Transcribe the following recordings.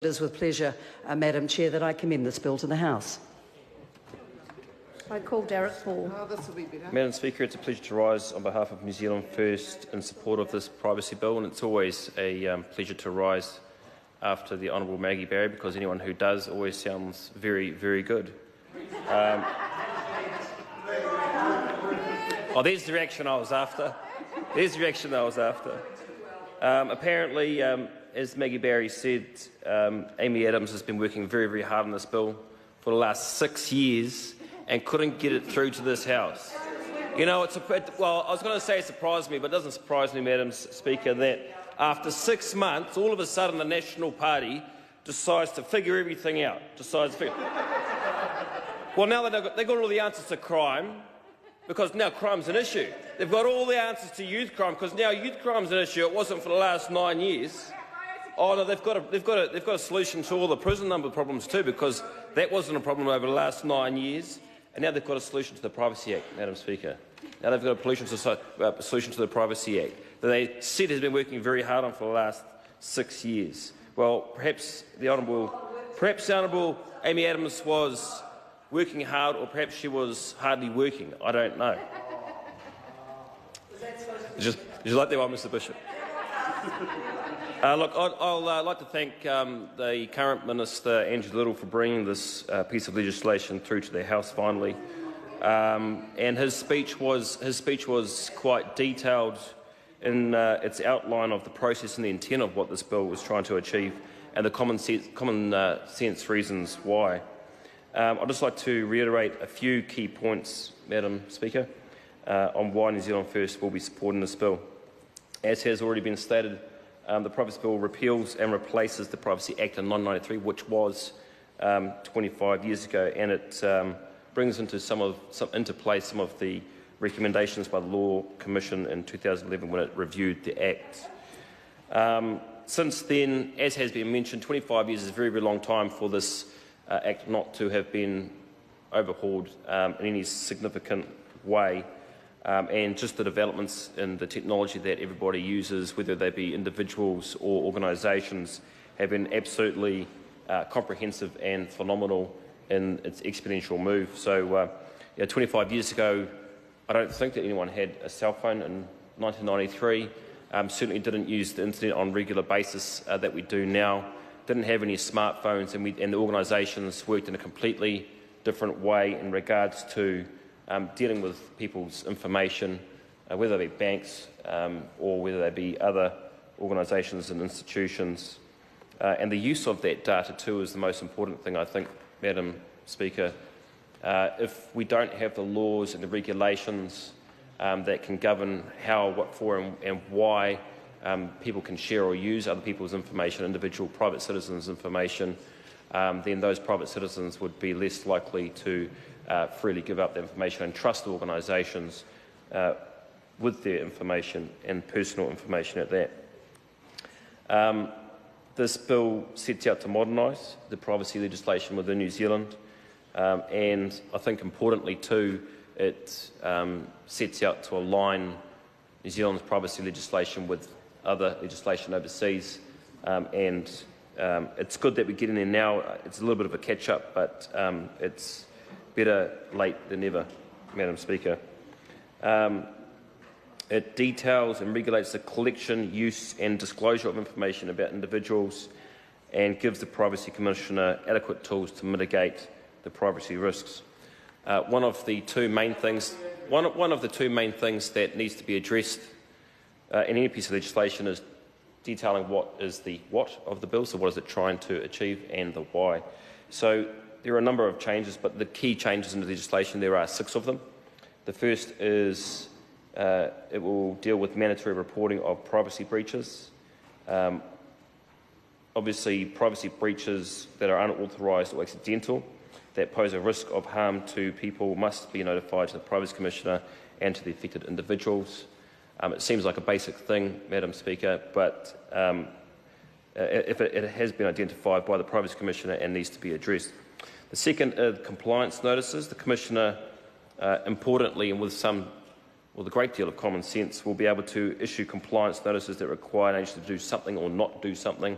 It is with pleasure, Madam Chair, that I commend this bill to the House. I call Darroch Ball. Madam Speaker, it's a pleasure to rise on behalf of New Zealand First in support of this privacy bill, and it's always a pleasure to rise after the Honourable Maggie Barry, because anyone who does always sounds very, very good. Oh, there's the reaction I was after. There's the reaction I was after. Apparently, as Maggie Barry said, Amy Adams has been working very, very hard on this bill for the last 6 years and couldn't get it through to this House. You know, well, I was going to say it surprised me, but it doesn't surprise me, Madam Speaker, that after 6 months, all of a sudden the National Party decides to figure everything out. Well, now they've got all the answers to crime, because now crime's an issue. They've got all the answers to youth crime, because now youth crime's an issue. It wasn't for the last 9 years. Oh no, they've got a solution to all the prison number problems too, because that wasn't a problem over the last 9 years. And now they've got a solution to the Privacy Act, Madam Speaker. Now they've got a solution to the Privacy Act that they said has been working very hard on for the last 6 years. Well, perhaps the Honourable Amy Adams was working hard, or perhaps she was hardly working. I don't know. Just like that one, Mr. Bishop. Look, I'd like to thank the current Minister, Andrew Little, for bringing this piece of legislation through to the House finally. And his speech was quite detailed in its outline of the process and the intent of what this bill was trying to achieve, and the common sense reasons why. I'd just like to reiterate a few key points, Madam Speaker, on why New Zealand First will be supporting this bill. As has already been stated, the Privacy Bill repeals and replaces the Privacy Act in 1993, which was 25 years ago, and it brings into place some of the recommendations by the Law Commission in 2011 when it reviewed the Act. Since then, as has been mentioned, 25 years is a very, very long time for this Act not to have been overhauled in any significant way. And just the developments in the technology that everybody uses, whether they be individuals or organisations, have been absolutely comprehensive and phenomenal in its exponential move. So 25 years ago, I don't think that anyone had a cell phone in 1993, certainly didn't use the internet on a regular basis that we do now, didn't have any smartphones, and the organisations worked in a completely different way in regards to dealing with people's information, whether they be banks or whether they be other organisations and institutions. And the use of that data too is the most important thing, I think, Madam Speaker. If we don't have the laws and the regulations that can govern how, what for and why people can share or use other people's information, individual private citizens' information, then those private citizens would be less likely to freely give up the information and trust organisations with their information, and personal information at that. This bill sets out to modernise the privacy legislation within New Zealand, and I think importantly too, it sets out to align New Zealand's privacy legislation with other legislation overseas, and it's good that we're getting there now. It's a little bit of a catch-up, but it's better late than never, Madam Speaker. It details and regulates the collection, use and disclosure of information about individuals, and gives the Privacy Commissioner adequate tools to mitigate the privacy risks. One of the two main things that needs to be addressed in any piece of legislation is detailing what is the what of the bill, so what is it trying to achieve, and the why. So there are a number of changes, but the key changes in the legislation, there are 6 of them. The first is it will deal with mandatory reporting of privacy breaches. Obviously, privacy breaches that are unauthorised or accidental that pose a risk of harm to people must be notified to the Privacy Commissioner and to the affected individuals. It seems like a basic thing, Madam Speaker, but if it has been identified by the Privacy Commissioner and needs to be addressed. The second is compliance notices. The Commissioner, importantly and with a great deal of common sense, will be able to issue compliance notices that require an agency to do something or not do something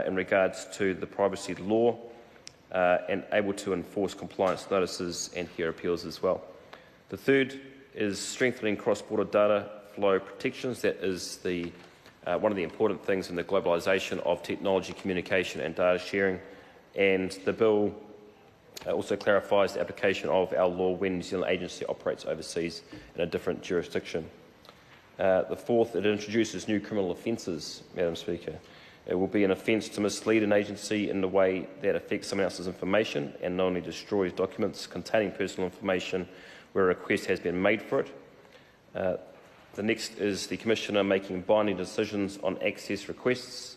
in regards to the privacy law and able to enforce compliance notices and hear appeals as well. The third is strengthening cross-border data flow protections. That is one of the important things in the globalisation of technology, communication and data sharing. And the bill also clarifies the application of our law when New Zealand agency operates overseas in a different jurisdiction. The fourth, it introduces new criminal offences, Madam Speaker. It will be an offence to mislead an agency in the way that affects someone else's information and not only destroys documents containing personal information where a request has been made for it. The next is the Commissioner making binding decisions on access requests.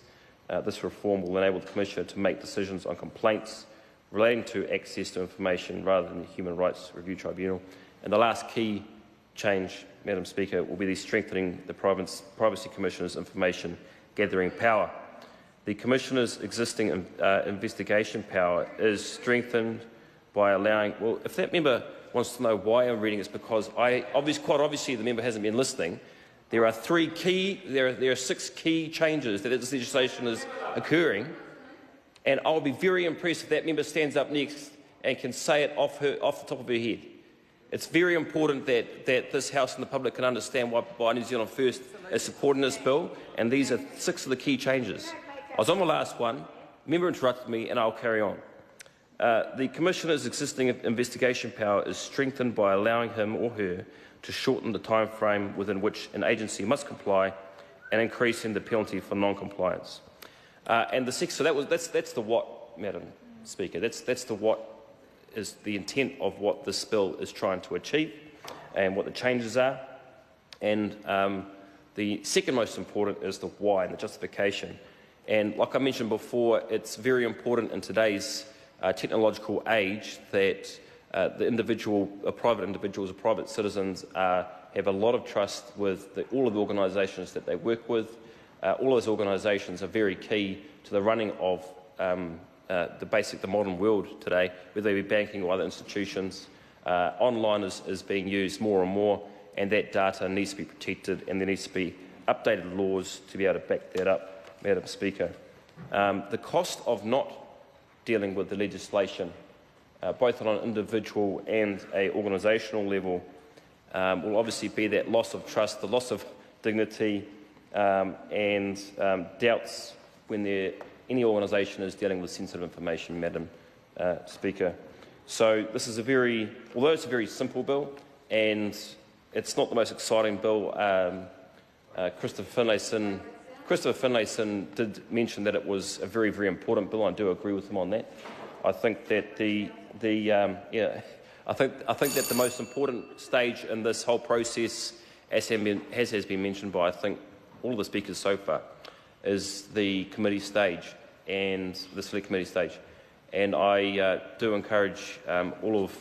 This reform will enable the Commissioner to make decisions on complaints relating to access to information rather than the Human Rights Review Tribunal. And the last key change, Madam Speaker, will be the strengthening the Privacy Commissioner's information gathering power. The Commissioner's existing investigation power is strengthened by allowing, well, if that member wants to know why I'm reading, it's because quite obviously the member hasn't been listening. There are 6 key changes that this legislation is occurring, and I'll be very impressed if that member stands up next and can say it off the top of her head. It's very important that this House and the public can understand why New Zealand First is supporting this bill, and these are 6 of the key changes. I was on my last one, the member interrupted me, and I'll carry on. The Commissioner's existing investigation power is strengthened by allowing him or her to shorten the time frame within which an agency must comply and increasing the penalty for non-compliance. And the sixth, so that's the what, Madam Speaker. That's the what is the intent of what this bill is trying to achieve and what the changes are. And the second most important is the why and the justification. And like I mentioned before, it's very important in today's technological age that private individuals or private citizens have a lot of trust with all of the organisations that they work with. All those organisations are very key to the running of the modern world today, whether they be banking or other institutions. Online is being used more and more, and that data needs to be protected, and there needs to be updated laws to be able to back that up, Madam Speaker. The cost of not dealing with the legislation, both on an individual and an organisational level, will obviously be that loss of trust, the loss of dignity, and doubts when any organisation is dealing with sensitive information, Madam Speaker. So this is although it's a very simple bill, and it's not the most exciting bill. Christopher Finlayson did mention that it was a very, very important bill. I do agree with him on that. I think that I think that the most important stage in this whole process, as has been mentioned by I think all of the speakers so far, is the committee stage and the select committee stage. And I do encourage all of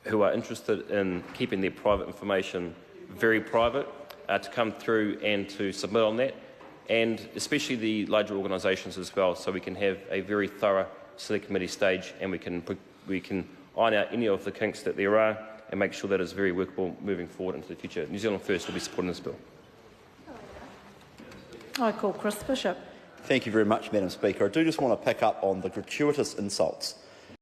who are interested in keeping their private information very private to come through and to submit on that, and especially the larger organisations as well, so we can have a very thorough select committee stage, and we can iron out any of the kinks that there are and make sure that it's very workable moving forward into the future. New Zealand First will be supporting this bill. I call Chris Bishop. Thank you very much, Madam Speaker. I do just want to pick up on the gratuitous insults